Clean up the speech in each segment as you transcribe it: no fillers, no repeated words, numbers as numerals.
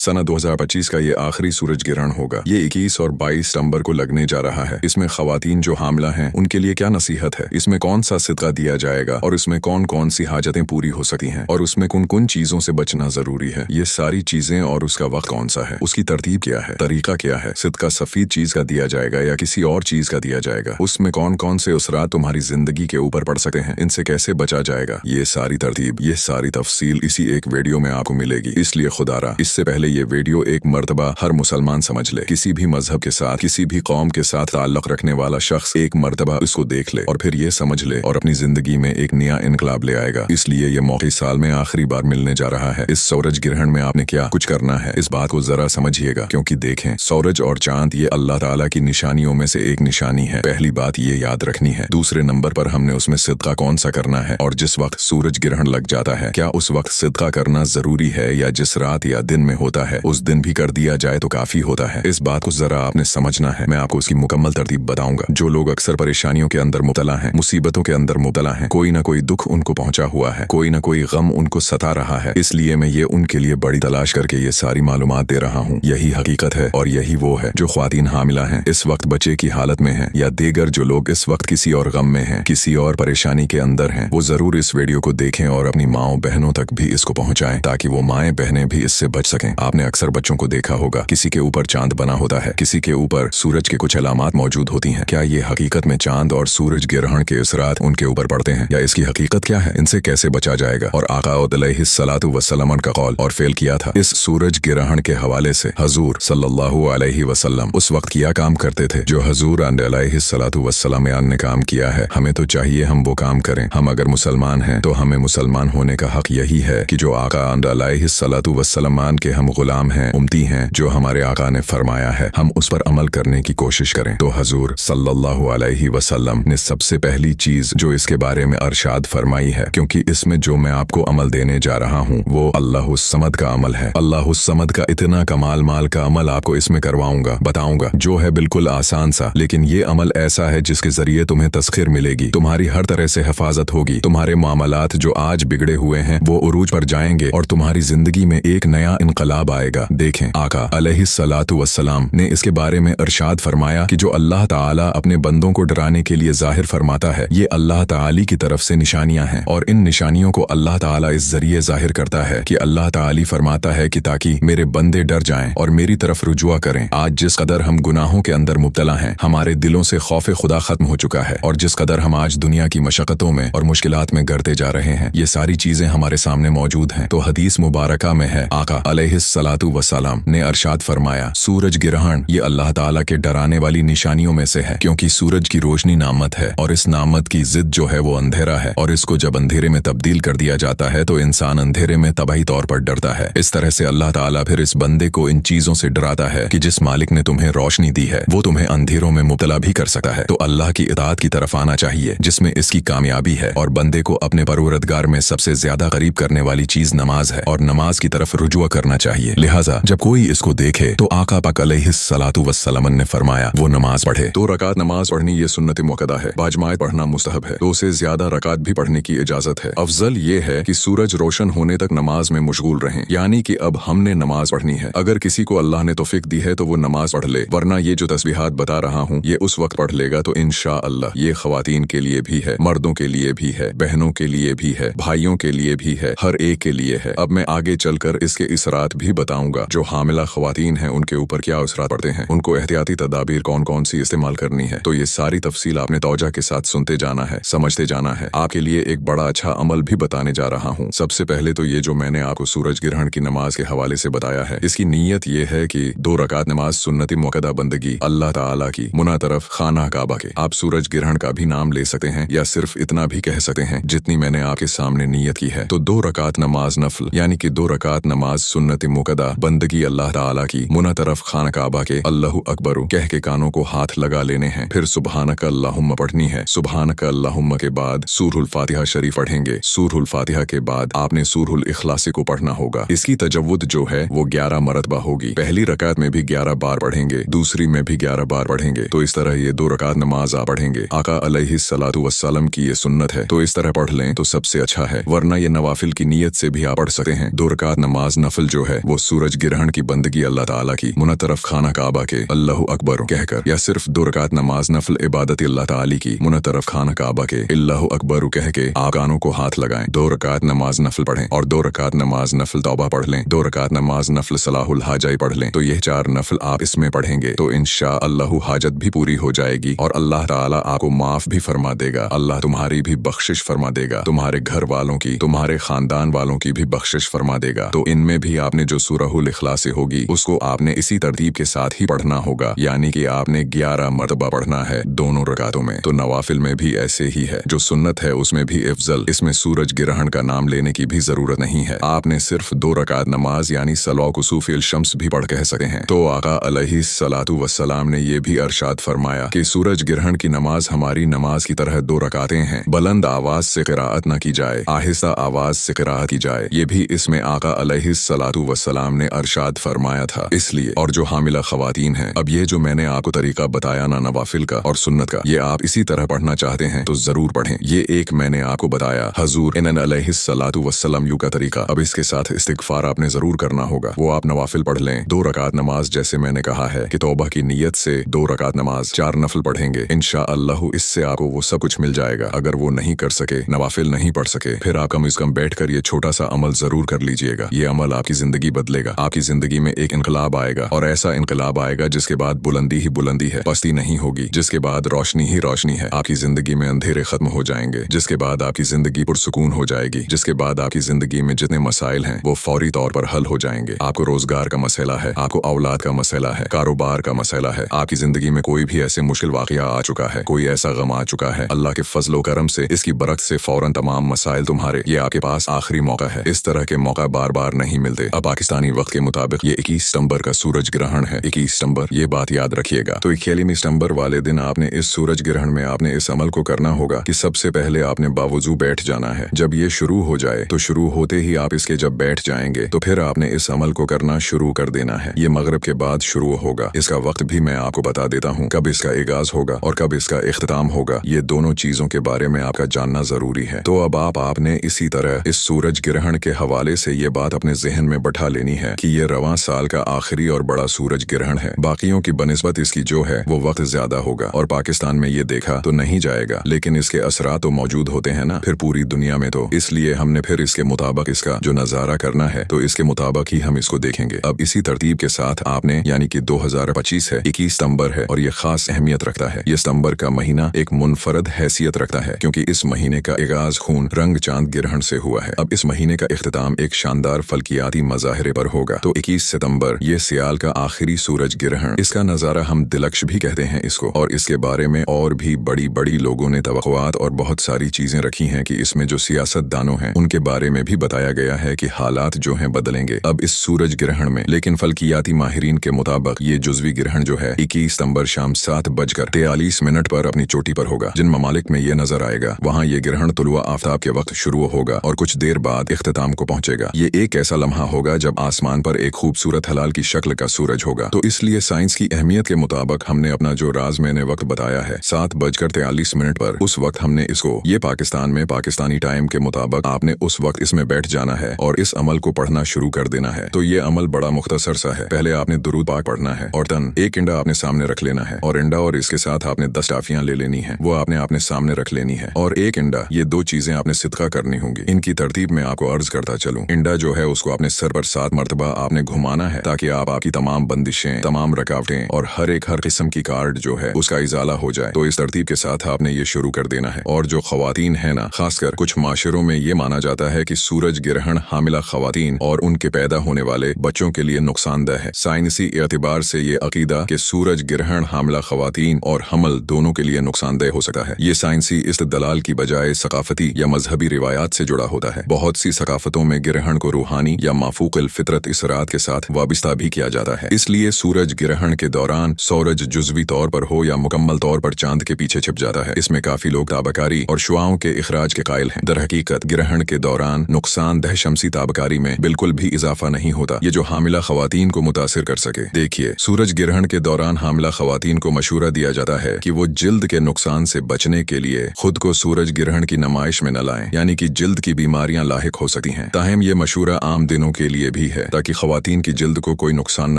सना 2025 का ये आखिरी सूरज ग्रहण होगा। ये 21 और 22 सितंबर को लगने जा रहा है। इसमें खवातीन जो हामिला हैं उनके लिए क्या नसीहत है, इसमें कौन सा सिदका दिया जाएगा और इसमें कौन कौन सी हाजतें पूरी हो सकती हैं और उसमें कौन कौन चीजों से बचना जरूरी है, ये सारी चीजें और उसका वक्त कौन सा है, उसकी तरतीब क्या है, तरीका क्या है, सिदका सफेद चीज का दिया जाएगा या किसी और चीज का दिया जाएगा, उसमें कौन कौन से उसरात तुम्हारी जिंदगी के ऊपर पड़ सकते हैं, इनसे कैसे बचा जाएगा, ये सारी तरतीब, ये सारी तफसील इसी एक वीडियो में आपको मिलेगी। इसलिए खुदारा इससे पहले ये वीडियो एक मर्तबा हर मुसलमान समझ ले। किसी भी मजहब के साथ, किसी भी कौम के साथ ताल्लुक रखने वाला शख्स एक मर्तबा इसको देख ले और फिर ये समझ ले और अपनी जिंदगी में एक नया इनकलाब ले आएगा। इसलिए ये मौके साल में आखिरी बार मिलने जा रहा है। इस सूरज ग्रहण में आपने क्या कुछ करना है, इस बात को जरा समझिएगा, क्योंकि देखें सूरज और चांद ये अल्लाह ताला की निशानियों में से एक निशानी है। पहली बात ये याद रखनी है। दूसरे नंबर पर हमने उसमें सिदका कौन सा करना है और जिस वक्त सूरज ग्रहण लग जाता है क्या उस वक्त सिदका करना जरूरी है या जिस रात या दिन में होता है उस दिन भी कर दिया जाए तो काफी होता है। इस बात को जरा आपने समझना है। मैं आपको उसकी मुकम्मल तरतीब बताऊंगा। जो लोग अक्सर परेशानियों के अंदर मुब्तला हैं, मुसीबतों के अंदर मुब्तला हैं, कोई ना कोई दुख उनको पहुंचा हुआ है, कोई ना कोई गम उनको सता रहा है, इसलिए मैं ये उनके लिए बड़ी तलाश करके ये सारी मालूमात दे रहा हूँ। यही हकीकत है और यही वो है जो ख्वातीन हामिला हैं, इस वक्त बच्चे की हालत में हैं, या देगर जो लोग इस वक्त किसी और गम में हैं, किसी और परेशानी के अंदर हैं, वो जरूर इस वीडियो को देखें और अपनी माओ बहनों तक भी इसको पहुंचाएं ताकि वो माएं बहनें भी इससे बच सकें। आपने अक्सर बच्चों को देखा होगा, किसी के ऊपर चांद बना होता है, किसी के ऊपर सूरज के कुछ अलामात मौजूद होती हैं। क्या ये हकीकत में चांद और सूरज ग्रहण के इस रात उनके ऊपर पड़ते हैं या इसकी हकीकत क्या है, इनसे कैसे बचा जाएगा? और आका अलैहिस्सलातु वस्सलाम का कौल और फेल किया था इस सूरज ग्रहण के हवाले से। हजूर सल्लल्लाहु अलैहि वसल्लम उस वक्त किया काम करते थे जो हजूर अलैहिस्सलातु वस्सलाम ने काम किया है। हमें तो चाहिए हम वो काम करें। हम अगर मुसलमान हैं तो हमें मुसलमान होने का हक यही है कि जो आका अलैहिस्सलातु वस्सलाम के हम गुलाम हैं, उम्मती हैं, जो हमारे आका ने फरमाया है हम उस पर अमल करने की कोशिश करें। तो हजूर सल्लल्लाहु अलैहि वसल्लम ने सबसे पहली चीज जो इसके बारे में अरशाद फरमाई है, क्योंकि इसमें जो मैं आपको अमल देने जा रहा हूँ वो अल्लाहुस समद का अमल है। अल्लाहुस समद का इतना कमाल माल का अमल आपको इसमें करवाऊंगा, बताऊंगा, जो है बिल्कुल आसान सा, लेकिन ये अमल ऐसा है जिसके जरिए तुम्हें तस्खीर मिलेगी, तुम्हारी हर तरह से हिफाजत होगी, तुम्हारे मामलात जो आज बिगड़े हुए हैं वो उरूज पर जाएंगे और तुम्हारी जिंदगी में एक नया इनकलाब आएगा। देखें आका अलैहिस्सलातु वस्सलाम ने इसके बारे में अरशाद फरमाया कि जो अल्लाह ताला अपने बंदों को डराने के लिए जाहिर फरमाता है ये अल्लाह ताली की तरफ से निशानियां हैं और इन निशानियों को अल्लाह ताला इस जरिए जाहिर करता है कि अल्लाह ताली फरमाता है कि ताकि मेरे बंदे डर जाएं और मेरी तरफ रुजुआ करें। आज जिस कदर हम गुनाहों के अंदर मुब्तला हैं, हमारे दिलों से खौफ खुदा खत्म हो चुका है और जिस कदर हम आज दुनिया की मशक्कतों में और मुश्किलात में गिरते जा रहे हैं, ये सारी चीजें हमारे सामने मौजूद हैं। तो हदीस मुबारका में है आका अलैहिस्सलातु वस्सलाम ने अरशाद फरमाया सूरज ग्रहण ये अल्लाह ताला के डराने वाली निशानियों में से है, क्योंकि सूरज की रोशनी नामत है और इस नामत की जिद जो है वो अंधेरा है और इसको जब अंधेरे में तब्दील कर दिया जाता है तो इंसान अंधेरे में तबाही तौर पर डरता है। इस तरह से अल्लाह ताला फिर इस बंदे को इन चीजों से डराता है कि जिस मालिक ने तुम्हें रोशनी दी है वो तुम्हें अंधेरों में मुब्तला भी कर सकता है। तो अल्लाह की इताअत की तरफ आना चाहिए जिसमें इसकी कामयाबी है और बंदे को अपने परवरदिगार में सबसे ज्यादा करीब करने वाली चीज नमाज है और नमाज की तरफ रुजुआ करना चाहिए। लिहाजा जब कोई इसको देखे तो आका पाक अलैहिस्सलातु वस्सलाम ने फरमाया वो नमाज पढ़े। 2 रकात नमाज पढ़नी ये सुन्नत मुअक्कदा है, बाजमात पढ़ना मुस्तहब है, 2 से ज्यादा रकात भी पढ़ने की इजाजत है। अफजल ये है कि सूरज रोशन होने तक नमाज में मशगूल रहें, यानी कि अब हमने नमाज पढ़नी है। अगर किसी को अल्लाह ने तौफीक दी है तो वो नमाज पढ़ ले, वरना ये जो तस्बीहात बता रहा हूँ ये उस वक्त पढ़ लेगा तो इंशाअल्लाह ये खवातीन के लिए भी है, मर्दों के लिए भी है, बहनों के लिए भी है, भाइयों के लिए भी है, हर एक के लिए है। अब मैं आगे चलकर इसके इसरात भी बताऊंगा। जो हामिला खवातीन हैं उनके ऊपर क्या असरात पड़ते हैं, उनको एहतियाती तदाबीर कौन कौन सी इस्तेमाल करनी है, तो ये सारी तफसील आपने तौजा के साथ सुनते जाना है, समझते जाना है। आपके लिए एक बड़ा अच्छा अमल भी बताने जा रहा हूँ। सबसे पहले तो ये जो मैंने आपको सूरज ग्रहण की नमाज के हवाले से बताया है, इसकी नीयत ये है कि 2 रकात नमाज सुन्नती मुअक्कदा बंदगी अल्लाह ताला की मुना तरफ खाना काबा के। आप सूरज ग्रहण का भी नाम ले सकते हैं या सिर्फ इतना भी कह सकते हैं जितनी मैंने आपके सामने नीयत की है। तो 2 रकात नमाज नफल यानी कि 2 रकात नमाज सुन्नती मुअक्कदा बंदगी अल्लाह ताला की मुना तरफ खाना काबा के अल्लाहु अकबर कह के कानों को हाथ लगा लेने हैं। फिर सुबहानक अल्लाहुम्मा पढ़नी है। सुबहानक अल्लाहुम्मा के बाद सूरहुल फातिहा शरीफ पढ़ेंगे। सूरहुल फातिहा के बाद आपने सूरहुल इखलासी को पढ़ना होगा। इसकी तजव्वुद जो है वो 11 मरतबा होगी। पहली रकात में भी 11 बार पढ़ेंगे, दूसरी में भी 11 बार पढ़ेंगे। तो इस तरह ये 2 रकात नमाज आप पढ़ेंगे। आका अलैहिस्सलातु वस्सलाम की ये सुन्नत है, तो इस तरह पढ़ लें तो सबसे अच्छा है, वरना ये नवाफिल की नीयत से भी आप पढ़ सकते हैं। 2 रकात नमाज नफल जो है वो सूरज ग्रहण की बंदगी अल्लाह ताला की मुनतरफ खाना काबा के अल्लाहु अकबर कहकर, या सिर्फ 2 रकात नमाज नफल इबादत अल्लाह ताला की मुनतरफ खाना काबा के अल्लाहु अकबर कह के आप कानों को हाथ लगाएं, 2 रकात नमाज नफल पढ़ें और 2 रकात नमाज नफल तौबा पढ़ लें, 2 रकात नमाज नफल सलाहुल हाजाई पढ़ लें। तो यह 4 नफल आप इसमें पढ़ेंगे तो इंशाअल्लाह हाजत भी पूरी हो जाएगी और अल्लाह ताला आपको माफ भी फरमा देगा। अल्लाह तुम्हारी भी बख्शिश फरमा देगा, तुम्हारे घर वालों की, तुम्हारे खानदान वालों की भी बख्शिश फरमा देगा। तो इनमें भी आपने जो सूरहुल इखलास होगी उसको आपने इसी तरतीब के साथ ही पढ़ना होगा, यानी कि आपने 11 मरतबा पढ़ना है दोनों रकातों में। तो नवाफिल में भी ऐसे ही है, जो सुन्नत है उसमें भी अफजल, इसमें सूरज ग्रहण का नाम लेने की भी जरूरत नहीं है। आपने सिर्फ 2 रकात नमाज यानी सलाह कुसूफिल शम्स भी पढ़ कह सकते हैं। तो आका अलैहिस्सलातु वस्सलाम ने ये भी अरशाद फरमाया कि सूरज ग्रहण की नमाज हमारी नमाज की तरह 2 रकातें हैं, बुलंद आवाज से क़िराअत न की जाए, आहिस्ता आवाज से क़िराअत की जाए। ये भी इसमें आका अलैहिस्सलातु वस्सलाम ने अरशाद फरमाया था। इसलिए और जो हामिला खवातीन हैं, अब ये जो मैंने आपको तरीका बताया ना नवाफिल का और सुन्नत का, ये आप इसी तरह पढ़ना चाहते हैं तो जरूर पढ़ें। ये एक मैंने आपको बताया हजूर अलैहिस्सलातु वस्सलाम यू का तरीका। अब इसके साथ इस्तिगफार आपने जरूर करना होगा, वो आप नवाफिल पढ़ लें। 2 रकात नमाज जैसे मैंने कहा है कि तौबा की नीयत से 2 रकात नमाज, 4 नफल पढ़ेंगे, इंशाअल्लाह इससे आपको वो सब कुछ मिल जाएगा। अगर वो नहीं कर सके, नवाफिल नहीं पढ़ सके, फिर आप कम से कम बैठ कर ये छोटा सा अमल जरूर कर लीजिएगा। ये अमल आपकी जिंदगी बदलेगा, आपकी जिंदगी में एक इनकलाब आएगा और ऐसा इनकलाब आएगा जिसके बाद बुलंदी ही बुलंदी है, पस्ती नहीं होगी, जिसके बाद रोशनी ही रोशनी है। आपकी जिंदगी में अंधेरे खत्म हो जाएंगे, जिसके बाद आपकी जिंदगी पुरसुकून हो जाएगी, जिसके बाद आपकी जिंदगी में जितने मसाइल हैं वो फौरी तौर पर हल हो जाएंगे। आपको रोजगार का मसला है, आपको औलाद का मसला है, कारोबार का मसला है, आपकी जिंदगी में कोई भी ऐसे मुश्किल वाकया आ चुका है, कोई ऐसा गम आ चुका है, अल्लाह के फजलो करम से इसकी बरकत से फौरन तमाम मसाइल तुम्हारे, ये आपके पास आखिरी मौका है। इस तरह के मौका बार बार नहीं मिलते। अब पाकिस्तानी वक्त के मुताबिक ये 21 सितंबर का सूरज ग्रहण है, 21 सितंबर, ये बात याद रखिएगा। तो 21 सितंबर वाले दिन आपने इस सूरज ग्रहण में आपने इस अमल को करना होगा कि सबसे पहले आपने बावजू बैठ जाना है। जब ये शुरू हो जाए तो शुरू होते ही आप इसके जब बैठ जाएंगे तो फिर आपने इस अमल को करना शुरू कर देना है। ये मगरिब के बाद शुरू होगा। इसका वक्त भी मैं आपको बता देता हूँ, कब इसका आगाज होगा और कब इसका इख्तिताम होगा। ये दोनों चीजों के बारे में आपका जानना जरूरी है। तो अब आपने इसी तरह इस सूरज ग्रहण के हवाले से ये बात अपने जहन में बैठा लेनी है कि ये रवां साल का आखिरी और बड़ा सूरज ग्रहण है। बाकियों की बनिस्बत इसकी जो है वो वक्त ज्यादा होगा और पाकिस्तान में ये देखा तो नहीं जाएगा, लेकिन इसके असरात तो मौजूद होते हैं ना फिर पूरी दुनिया में। तो इसलिए हमने फिर इसके मुताबिक इसका जो नजारा करना है तो इसके मुताबिक ही हम इसको देखेंगे। अब इसी तरतीब के साथ आपने, यानी कि 2025 है, 21 सितंबर है और ये खास अहमियत रखता है। ये सितंबर का महीना एक मुनफरद हैसियत रखता है क्योंकि इस महीने का आगाज खून रंग चांद ग्रहण से हुआ है। अब इस महीने का इख्तिताम एक शानदार फल्कियाती मजाहिरे पर होगा। तो 21 सितंबर ये सियाल का आखिरी सूरज ग्रहण, इसका नजारा हम दिलक्ष भी कहते हैं इसको, और इसके बारे में और भी बड़ी बड़ी लोगों ने तवक्कुआत और बहुत सारी चीजें रखी हैं कि इसमें जो सियासतदानों हैं उनके बारे में भी बताया गया है कि हालात जो हैं बदलेंगे अब इस सूरज ग्रहण में। लेकिन फल्कियाती माहिरीन के मुताबिक ये जुज़वी ग्रहण जो है 21 सितंबर शाम 7:43 पर अपनी चोटी पर होगा। जिन ममालिक में ये नजर आएगा वहाँ ये ग्रहण तुलुआ आफ्ताब के वक्त शुरू होगा और कुछ देर बाद इख्तिताम को पहुंचेगा। ये एक ऐसा लम्हा होगा जब आसमान पर एक खूबसूरत हलाल की शक्ल का सूरज होगा। तो इसलिए साइंस की अहमियत के मुताबिक हमने अपना जो राज मैंने वक्त बताया है 7:43 पर, उस वक्त हमने इसको, ये पाकिस्तान में पाकिस्तानी टाइम के मुताबिक आपने उस वक्त इसमें बैठ जाना है और इस अमल को पढ़ना शुरू कर देना है। तो ये अमल बड़ा मुख्तसर सा है। पहले आपने दुरूद पाक पढ़ना है और तन एक इंडा आपने सामने रख लेना है और इंडा और इसके साथ आपने 10 टाफियां ले लेनी है, वो आपने अपने सामने रख लेनी है और एक इंडा, ये 2 चीजें आपने सिदका करनी होंगी। इनकी तरतीब में आपको अर्ज करता चलूं। इंडा जो है उसको आपने सर पर 7 मरतबा आपने घुमाना है ताकि आपकी तमाम बंदिशें, तमाम रुकावटें और हर किस्म की कार्ड जो है उसका इजाला हो जाए। तो इस तरतीब के साथ आपने ये शुरू कर देना है। और जो खवातीन है ना, खासकर कुछ माशरों में ये माना जाता है कि सूरज ग्रहण हामिला खवातीन और उनके पैदा होने वाले बच्चों के लिए नुकसानदेह है। साइंसी एतबार से ये अकीदा कि सूरज ग्रहण हामिला खवातीन और हमल दोनों के लिए नुकसानदेह हो सकता है, ये साइंसी इस्तदलाल की बजाय सकाफती या मजहबी रिवायात से जुड़ा होता है। बहुत सी सकाफतों में ग्रहण को रूहानी या माफूकल फितरत इसरात के साथ वाबिस्ता भी किया जाता है। इसलिए सूरज ग्रहण के दौरान सूरज जुज़वी तौर पर हो या मुकम्मल तौर पर चांद के पीछे छिप जाता है। इसमें काफी लोग ताबकारी और शुआओं के इखराज के कायल हैं। दरहकीकत ग्रहण के दौरान नुकसानदेह शमसी ताबकारी में बिल्कुल भी इजाफा नहीं होता, ये जो हामिला खवातीन को मुतासिर कर सके। देखिए, सूरज ग्रहण के दौरान हामिला खवातीन को मशूरा दिया जाता है कि वो जिल्द के नुकसान से बचने के लिए खुद को सूरज ग्रहण की नुमाइश में न लाएं, यानी कि जिल्द की बीमारियां लाहिक हो सकती हैं। ताहम ये मशूरा आम दिनों के लिए भी है ताकि खवातीन की जिल्द को कोई नुकसान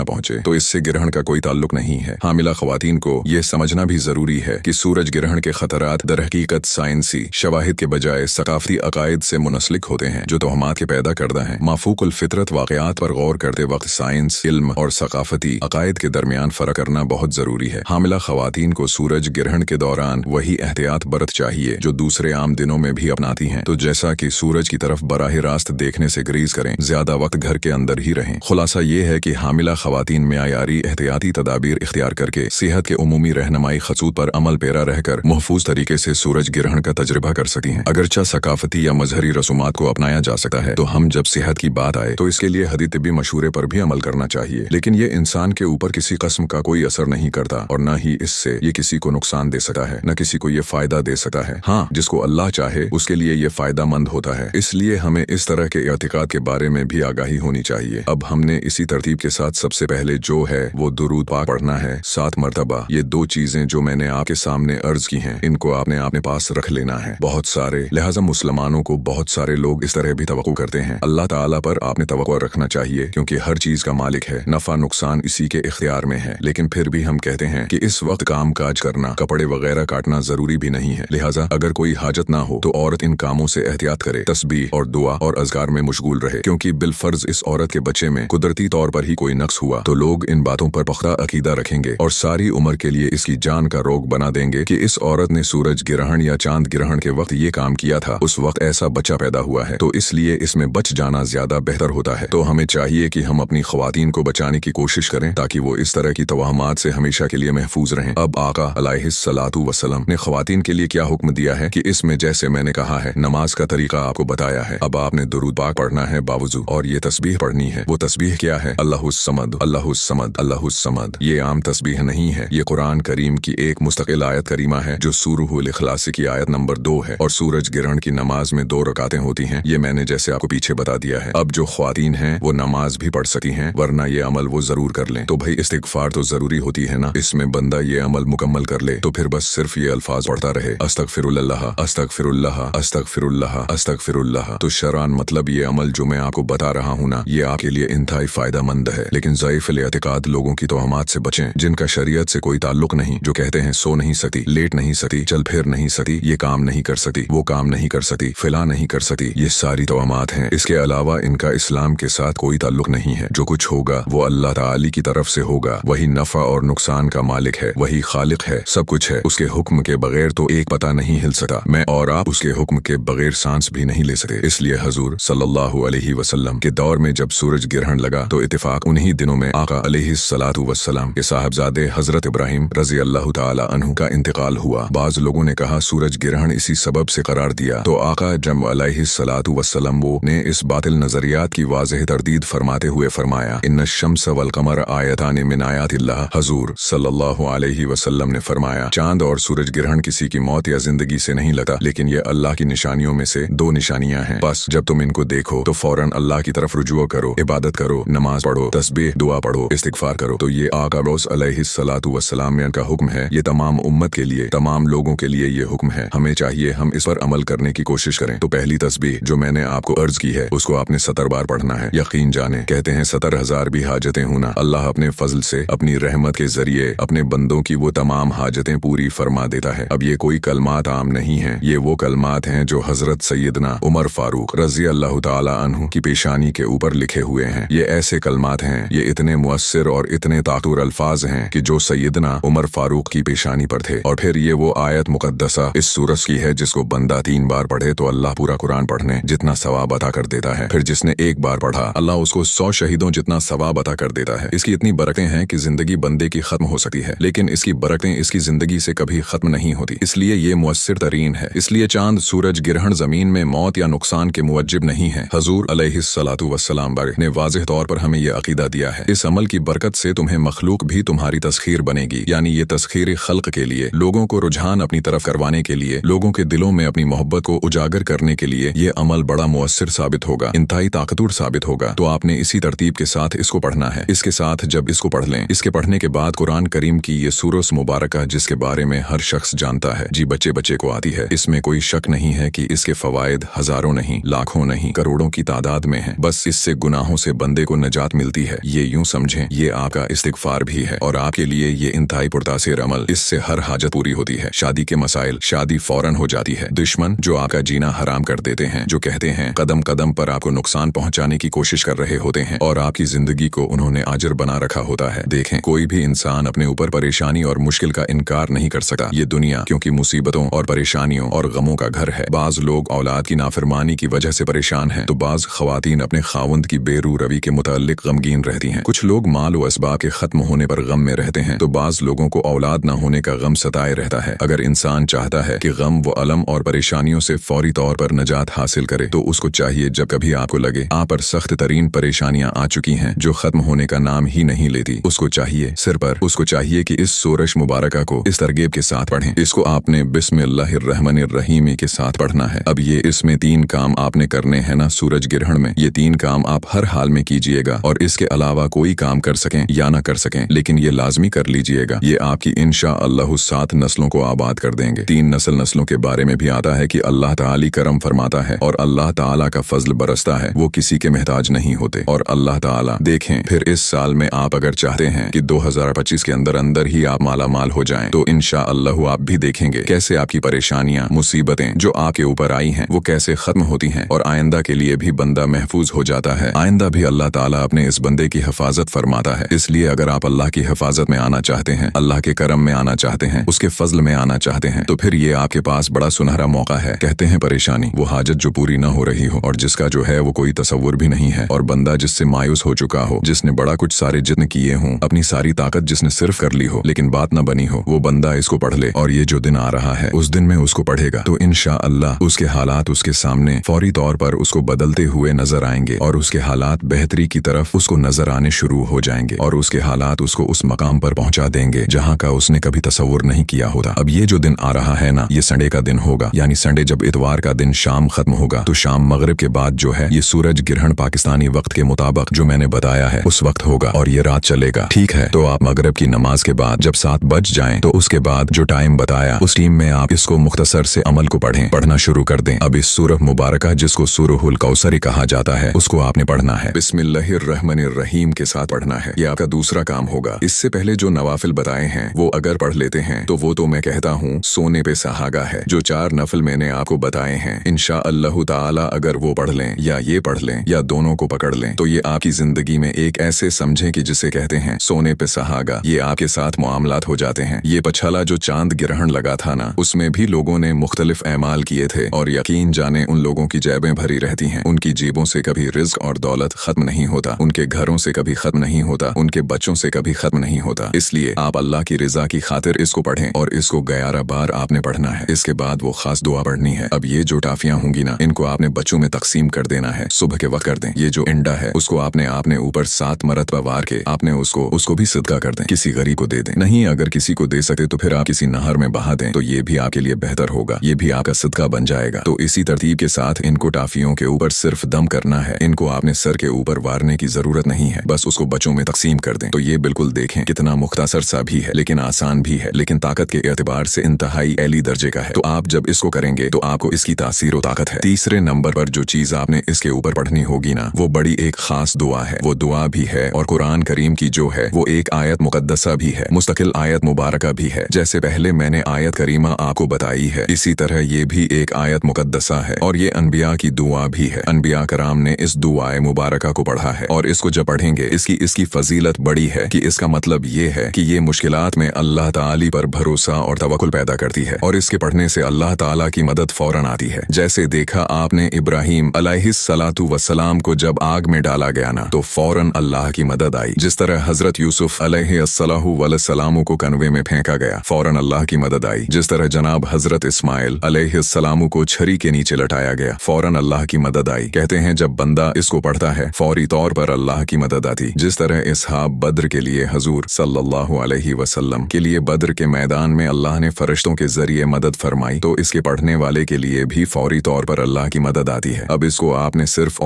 न पहुंचे, तो इससे ग्रहण का कोई ताल्लुक नहीं है। हामिला खवातीन को ये समझना भी जरूरी है कि सूरज ग्रहण के खतरात दरहकीकत साइंसी शवाहिद के बजाय सकाफती अकायद से मुनसलिक होते हैं जो तोहमात के पैदा करदा हैं। माफूकुल फितरत वाक़यात पर गौर करते वक्त साइंस, इल्म और सकाफती अकायद के दरमियान फर्क करना बहुत जरूरी है। हामिला खवातीन को सूरज ग्रहण के दौरान वही एहतियात बरत चाहिए जो दूसरे आम दिनों में भी अपनाती हैं, तो जैसा कि सूरज की तरफ बराह रास्त देखने से गुरेज करें, ज्यादा वक्त घर के अंदर ही रहें। खुलासा ये है कि हामिला खवातीन मेयारी एहतियाती तदाबीर इख्तियार करके सेहत के उमूमी रहनुमाई खसूत पर अमल पेरा रहकर महफूज तरीके से सूरज ग्रहण का तजुर्बा कर सकती हैं। अगरचा सकाफती या मजहरी रसूमात को अपनाया जा सकता है, तो हम जब सेहत की बात आए तो इसके लिए हदी तिब्बी मशूरे पर भी अमल करना चाहिए, लेकिन ये इंसान के ऊपर किसी किस्म का कोई असर नहीं करता और न ही इससे ये किसी को नुकसान दे सकता है, न किसी को ये फायदा दे सकता है। हाँ, जिसको अल्लाह चाहे उसके लिए ये फायदा मंद होता है, इसलिए हमें इस तरह के एतिकाद के बारे में भी आगाही होनी चाहिए। अब हमने इसी तरतीब के साथ सबसे पहले जो है वो दुरूद पाक पढ़ना है 7 मरतबा। ये 2 चीजें जो मैंने आपके सामने अर्ज की हैं, इनको आपने अपने पास रख लेना है। बहुत सारे लिहाजा मुसलमानों को बहुत सारे लोग इस तरह भी तवक्को करते हैं। अल्लाह ताला पर आपने तवक्को रखना चाहिए क्योंकि हर चीज का मालिक है, नफा नुकसान इसी के इख्तियार में है। लेकिन फिर भी हम कहते हैं कि इस वक्त काम काज करना, कपड़े वगैरह काटना जरूरी भी नहीं है। लिहाजा अगर कोई हाजत ना हो तो औरत इन कामों से एहतियात करे, तस्बीह और दुआ और अज़कार में मशगूल रहे, क्योंकि बिलफर्ज इस औरत के बच्चे में कुदरती तौर पर ही कोई नक्स हुआ तो लोग इन बातों पर पुख्ता अकीदा रखेंगे और सारी उम्र के लिए इसकी जान का रोग बना देंगे कि इस औरत ने सूरज ग्रहण या चांद ग्रहण के वक्त ये काम किया था, उस वक्त ऐसा बच्चा पैदा हुआ है, तो इसलिए इसमें बच जाना ज्यादा बेहतर होता है। तो हमें चाहिए कि हम अपनी ख्वातीन को बचाने की कोशिश करें ताकि वो इस तरह की तवाहमात से हमेशा के लिए महफूज रहें। अब आका अलैहिस्सलातु वस्सलाम ने ख्वातीन के लिए क्या हुक्म दिया है कि इसमें जैसे मैंने कहा है नमाज का तरीका आपको बताया है। अब आपने दुरूद पाक पढ़ना है बावजू और ये तस्बीह पढ़नी है। वो तस्बीह क्या है? अल्लाहुस समद, अल्लाहुस समद, अल्लाहुस समद। ये आम तस्बीह नहीं है, ये कुरान करीम की एक मुस्तकिल आयत करीमा है जो सूरहुल इखलास की आयत नंबर 2 है और सूरज ग्रहण की नमाज में 2 रकातें होती हैं। ये मैंने जैसे आपको पीछे बता दिया है। अब जो ख्वातीन हैं वो नमाज भी पढ़ सकती हैं, वरना ये अमल वो जरूर कर लें। तो भाई इस्तिगफार तो जरूरी होती है ना, इसमें बंदा ये अमल मुकम्मल कर ले तो फिर बस सिर्फ ये अल्फाज पढ़ता रहे, अस्तगफिरुल्लाह अस्तगफिरुल्लाह अस्तगफिरुल्लाह अस्तगफिरुल्लाह। तो शरान मतलब ये अमल जो मैं आपको बता रहा हूँ ना, ये आपके लिए इंतहाई फायदा मंद है। लेकिन ज़ईफ़ुल एतिकाद लोगों की तोहमात से बचें जिनका शरीयत से कोई ताल्लुक नहीं, जो कहते हैं सो नहीं सकती, लेट नहीं सकती, चल फिर नहीं सकती, ये काम नहीं कर सकती, वो काम नहीं कर सकती, फिला नहीं कर सकती, ये सारी तोहमात हैं। इसके अलावा इनका इस्लाम के साथ कोई ताल्लुक नहीं है। जो कुछ होगा वो अल्लाह ताली की तरफ से होगा, वही नफा और नुकसान का मालिक है, वही खालिक है, सब कुछ है। उसके हुक्म के बगैर तो एक पता नहीं हिल सकता। मैं और आप उसके हुक्म के बगैर सांस भी नहीं ले सकते। इसलिए हजूर सल्लल्लाहु अलैहि वसल्लम के दौर में जब सूरज ग्रहण लगा तो इत्तेफाक उन्हीं दिनों में आका अलैहिस्सलातु वस्सलाम के साहबजादे हजरत इब्राहिम रजी अल्लाह ताला अन्हु का इंतकाल हुआ। बाज लोगों ने कहा सूरज ग्रहण इसी सबब से करार दिया, तो आका जम अलैहिस्सलातु वस्सलाम वो ने इस बातिल नजरियात की वाज़ेह तरदीद फरमाते हुए फरमाया, इन्न शम्स वल कमर आयतान मिन आयातिल्लाह। हजूर सल्लल्लाहु अलैहि वसल्लम ने फरमाया, चांद और सूरज ग्रहण किसी की मौत या जिंदगी से नहीं लगता, लेकिन ये अल्लाह की निशानियों में से 2 निशानियां हैं। बस जब तुम इनको देखो तो फौरन अल्लाह की तरफ रुजू करो, इबादत करो, नमाज पढ़ो, तस्बीह दुआ पढ़ो, इस्तिगफार करो। तो ये आका रोज़ अलैहिस्सलातु वस्सलाम का हुक्म है, ये तमाम उम्मत के लिए, तमाम लोगों के लिए ये हुक्म है। हमें चाहिए हम इस पर अमल करने की कोशिश करें। तो पहली तस्बीह जो मैंने आपको अर्ज की है उसको आपने 70 बार पढ़ना है। यकीन जाने कहते हैं 70,000 भी हाजतें होना, अल्लाह अपने फजल से अपनी रहमत के जरिए अपने बंदों की वो तमाम हाजतें पूरी फरमा देता है। अब ये कोई कलमात आम नहीं है, ये वो कलमात हैं जो हजरत सैयदना उमर फारूक रजी अल्लाह ताला अन्हु की पेशानी के ऊपर लिखे हुए हैं। ये ऐसे कलमात हैं, ये इतने मुअस्सिर और इतने ताकतवर अल्फाज हैं कि जो सैयदना उमर फारूक की पेशानी पर थे। और फिर ये वो आयत मुकद्दसा इस सूरत की है जिसको बंदा 3 बार पढ़े तो अल्लाह पूरा कुरान पढ़ने जितना सवाब अता कर देता है। फिर जिसने 1 बार पढ़ा अल्लाह उसको 100 शहीदों जितना सवाब अता कर देता है। इसकी इतनी बरकतें हैं कि जिंदगी बंदे की खत्म हो सकती है, लेकिन इसकी बरकतें इसकी जिंदगी से कभी खत्म नहीं होती, इसलिए ये मुअस्सिर तरीन है। इसलिए चांद सूरज ग्रहण जमीन में मौत या नुकसान के मुवज्जिब नहीं है। हजूर अलैहिस्सलातु वस्सलाम ने वाज़ेह तौर पर हमें यह अकीदा दिया है, इस अमल की बरकत से तुम्हें मखलूक भी तुम्हारी तस्खीर बनेगी, यानी ये तस्खीर खल्क के लिए, लोगों को रुझान अपनी तरफ करवाने के लिए, लोगों के दिलों में अपनी मोहब्बत को उजागर करने के लिए ये अमल बड़ा मुअस्सिर साबित होगा, इंतहाई ताकतवर साबित होगा। तो आपने इसी तरतीब के साथ इसको पढ़ना है। इसके साथ जब इसको पढ़ लें, इसके पढ़ने के बाद कुरान करीम की ये सूरत मुबारका जिसके बारे में हर शख्स जानता है, जी बच्चे बच्चे को आती है, इसमें कोई शक नहीं है कि इसके फवायद हजारों नहीं, लाखों नहीं, करोड़ों की तादाद में है। बस इससे से गुनाहों से बंदे को नजात मिलती है। ये यूं समझें ये आपका इस्तिगफार भी है और आपके लिए ये इंतहाई पुरतासीर अमल, इससे हर हाजत पूरी होती है। शादी के मसाइल, शादी फौरन हो जाती है। दुश्मन जो आपका जीना हराम कर देते हैं, जो कहते हैं कदम कदम पर आपको नुकसान पहुंचाने की कोशिश कर रहे होते हैं और आपकी जिंदगी को उन्होंने आजर बना रखा होता है। देखें, कोई भी इंसान अपने ऊपर परेशानी और मुश्किल का इनकार नहीं कर सकता। ये दुनिया क्योंकि मुसीबतों और परेशानियों और गमों का घर है। बाज लोग औलाद की नाफरमानी की वजह से परेशान हैं, तो बाज खवातीन अपने खावंद की बेरू रवि के मुताल्लिक गमगीन रहती हैं। कुछ लोग माल व असबाब के खत्म होने पर गम में रहते हैं, तो बाज लोगों को औलाद न होने का गम सताए रहता है। अगर इंसान चाहता है कि गम व अलम और परेशानियों से फौरी तौर पर नजात हासिल करे, तो उसको चाहिए जब कभी आपको लगे आप पर सख्त तरीन परेशानियां आ चुकी हैं जो खत्म होने का नाम ही नहीं लेती, उसको चाहिए उसको चाहिए कि इस सूरज मुबारका को इस तरगीब के साथ पढ़ें। इसको आपने बिस्मिल्लाहिर्रहमानिर्रहीम के साथ पढ़ना है। अब ये इसमें 3 काम आपने करने हैं ना सूरज ग्रहण में, ये 3 काम आप हर हाल में कीजिएगा और इसके अलावा कोई काम कर सकें या ना कर सकें, लेकिन ये लाजमी कर लीजिएगा। ये आपकी इंशाअल्लाह 7 नस्लों को आबाद कर देंगे। 3 नस्लों के बारे में भी आता है कि अल्लाह ताला करम फरमाता है और अल्लाह ताला का फजल बरसता है, वो किसी के महताज नहीं होते। और अल्लाह ताला देखें, फिर इस साल में आप अगर चाहते हैं कि 2025 के अंदर अंदर ही आप माला माल हो जाएं, तो इंशाअल्लाह आप भी देखेंगे कैसे आपकी परेशानियां, मुसीबतें जो आपके ऊपर आई हैं वो कैसे खत्म होती हैं और आइंदा के लिए भी बंदा महफूज हो जाता है। आइंदा भी अल्लाह ताला अपने इस बंदे की हिफाजत फरमाता है। इसलिए अगर आप अल्लाह की हिफाजत में आना चाहते हैं, अल्लाह के करम में आना चाहते हैं, उसके फजल में आना चाहते हैं, तो फिर ये आपके पास बड़ा सुनहरा मौका है। कहते हैं परेशानी वो हाजत जो पूरी न हो रही हो और जिसका जो है वो कोई तसव्वुर भी नहीं है, और बंदा जिससे मायूस हो चुका हो, जिसने बड़ा कुछ सारे जितने किए हों, अपनी सारी ताकत जिसने सिर्फ कर ली हो लेकिन बात न बनी हो, वो बंदा इसको पढ़ ले और ये जो दिन आ रहा है उस दिन में उसको पढ़ेगा तो इंशाअल्लाह उसके हालात उसके सामने फौरी तौर पर उसको बदलते हुए नजर आएंगे और उसके हालात बेहतरी की तरफ उसको नजर आने शुरू हो जाएंगे और उसके हालात उसको उस मकाम पर पहुंचा देंगे जहां का उसने कभी तसव्वुर नहीं किया होता। अब ये जो दिन आ रहा है ना, ये संडे का दिन होगा, यानी संडे जब इतवार का दिन शाम खत्म होगा तो शाम मगरिब के बाद जो है ये सूरज ग्रहण पाकिस्तानी वक्त के मुताबिक जो मैंने बताया है उस वक्त होगा और ये रात चलेगा। ठीक है, तो आप मगरिब की नमाज के बाद जब 7 बज जाएं तो उसके बाद जो टाइम बताया उस टाइम में आप इसको मुख्तसर से अमल को पढ़ना शुरू कर दें। अब इस सूरह मुबारका जिसको सूरहुल कौसर कहा जाता है उसको आपने पढ़ना है, बिस्मिल्लाहिर्रहमानिर्रहीम के साथ पढ़ना है। ये आपका दूसरा काम होगा। इससे पहले जो नवाफिल बताए हैं वो अगर पढ़ लेते हैं तो वो तो मैं कहता हूँ सोने पे सहागा है। जो 4 नफल मैंने आपको बताए हैं इंशाअल्लाह ताला अगर वो पढ़ लें या ये पढ़ लें या दोनों को पकड़ लें तो ये आपकी जिंदगी में एक ऐसे समझें कि जिसे कहते हैं सोने पे सहागा, ये आपके साथ मामलात हो जाते हैं। ये पछला जो चांद ग्रहण लगा था ना, उसमें भी लोगों ने मुख्तलिफ एमाल किए थे और यकीन जाने उन लोगों की जेबें भरी रहती हैं, उनकी जेबों से कभी रिज्क और दौलत खत्म नहीं होता, उनके घरों से कभी खत्म नहीं होता, उनके बच्चों से कभी खत्म नहीं होता। इसलिए आप अल्लाह की रिजा की खातिर इसको पढ़ें और इसको 11 बार आपने पढ़ना है। इसके बाद वो खास दुआ पढ़नी है। अब ये जो टाफियां होंगी ना, इनको आपने बच्चों में तकसीम कर देना है, सुबह के वक्त कर दें। ये जो इंडा है उसको आपने ऊपर 7 मरतबा वार के आपने उसको भी सदका कर दें, किसी गरीब को दे दें। नहीं अगर किसी को दे सके तो फिर आप किसी नहर में बहा दें, तो ये भी आपके लिए बेहतर होगा, ये भी आपका सदका बन जाएगा। तो इसी तरतीब के साथ इनको टाफियों के ऊपर सिर्फ दम करना है, इनको आपने सर के ऊपर वारने की जरूरत नहीं है, बस उसको बच्चों में तकसीम कर दें। तो ये बिल्कुल देखें कितना मुख्तसर सा भी है लेकिन आसान भी है, लेकिन ताकत के एतबार से इंतहाई एली दर्जे का है। तो आप जब इसको करेंगे तो आपको इसकी तासीर और ताकत है। तीसरे नंबर पर जो चीज आपने इसके ऊपर पढ़नी होगी ना, वो बड़ी एक खास दुआ है। वो दुआ भी है और कुरान करीम की जो है वो एक आयत मुकद्दसा भी है, मुस्तकिल आयत मुबारका भी है। जैसे पहले मैंने आयत करीमा आपको बताई है, इसी तरह ये भी एक आयत मुकद्दसा है और ये अनबिया की दुआ भी है। अनबिया कराम ने इस दुआए मुबारका को पढ़ा है और इसको जब पढ़ेंगे इसकी फजीलत बड़ी है कि इसका मतलब ये है कि ये मुश्किलात में अल्लाह ताला पर भरोसा और तवक्कुल पैदा करती है और इसके पढ़ने से अल्लाह ताला की मदद फौरन आती है। जैसे देखा आपने इब्राहीम अलैहिस्सलातु वस्सलाम को जब आग में डाला गया ना, तो फौरन अल्लाह की मदद आई। जिस तरह हजरत यूसुफ अलैहिस्सलाहु वस्सलाम को कनवे में फेंका गया, फौरन अल्लाह की मदद आई। जिस तरह जनाब हजरत इस्माइल अलैहिस्सलाम को छरी के नीचे लटाया गया, फौरन अल्लाह की मदद आई। कहते हैं जब बंदा इसको पढ़ता है फौरी तौर पर अल्लाह की मदद आती। जिस तरह इसहाब बद्र के लिए हजूर सल्लल्लाहु अलैहि वसल्लम के लिए बद्र के मैदान में अल्लाह ने फरिश्तों के जरिए मदद फरमाई, तो इसके पढ़ने वाले के लिए भी फौरी तौर पर अल्लाह की मदद आती है। अब इसको आपने सिर्फ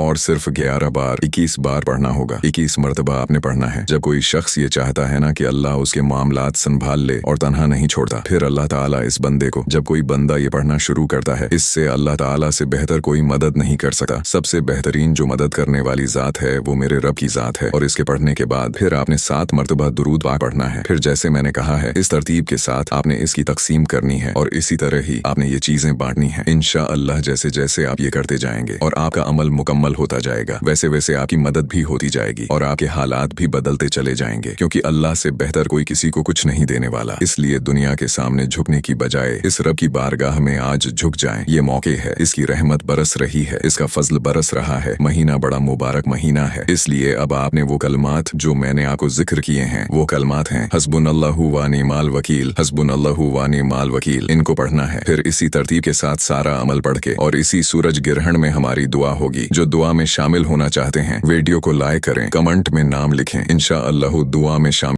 11 बार 21 बार पढ़ना होगा, 21 मरतबा आपने पढ़ना है। जब कोई शख्स ये चाहता है ना कि अल्लाह उसके मामलात संभाल ले और तन्हा नहीं छोड़ता, फिर अल्लाह ताला इस बंदे को, जब कोई बंदा ये पढ़ना शुरू करता है, इससे अल्लाह ताला से बेहतर कोई मदद नहीं कर सकता। सबसे बेहतरीन जो मदद करने वाली ज़ात है वो मेरे रब की ज़ात है। और इसके पढ़ने के बाद फिर आपने 7 मरतबा दुरूद पाक पढ़ना है। फिर जैसे मैंने कहा है इस तरतीब के साथ आपने इसकी तकसीम करनी है और इसी तरह ही आपने ये चीजें बांटनी है। इंशाअल्लाह जैसे जैसे आप ये करते जाएंगे और आपका अमल मुकम्मल होता जाएगा, वैसे वैसे आपकी मदद भी होती जाएगी और आपके हालात भी बदलते चले जाएंगे, क्योंकि अल्लाह से बेहतर कोई किसी को कुछ नहीं देने वाला। इसलिए दुनिया के सामने झुकने की बजाय इस रब की बारगाह में आज झुक जाएं। ये मौके है, इसकी रहमत बरस रही है, इसका फजल बरस रहा है। महीना बड़ा मुबारक महीना है, इसलिए अब आपने वो कलमात जो मैंने आपको जिक्र किए हैं वो कलमात हैं हस्बुनल्लाहु व नि'मल वकील, हस्बुनल्लाहु व नि'मल वकील, इनको पढ़ना है। फिर इसी तरतीब के साथ सारा अमल पढ़ के और इसी सूरज ग्रहण में हमारी दुआ होगी। जो दुआ में शामिल होना चाहते हैं वीडियो को लाइक करें, कमेंट में नाम लिखें, इंशाअल्लाह दुआ में शामिल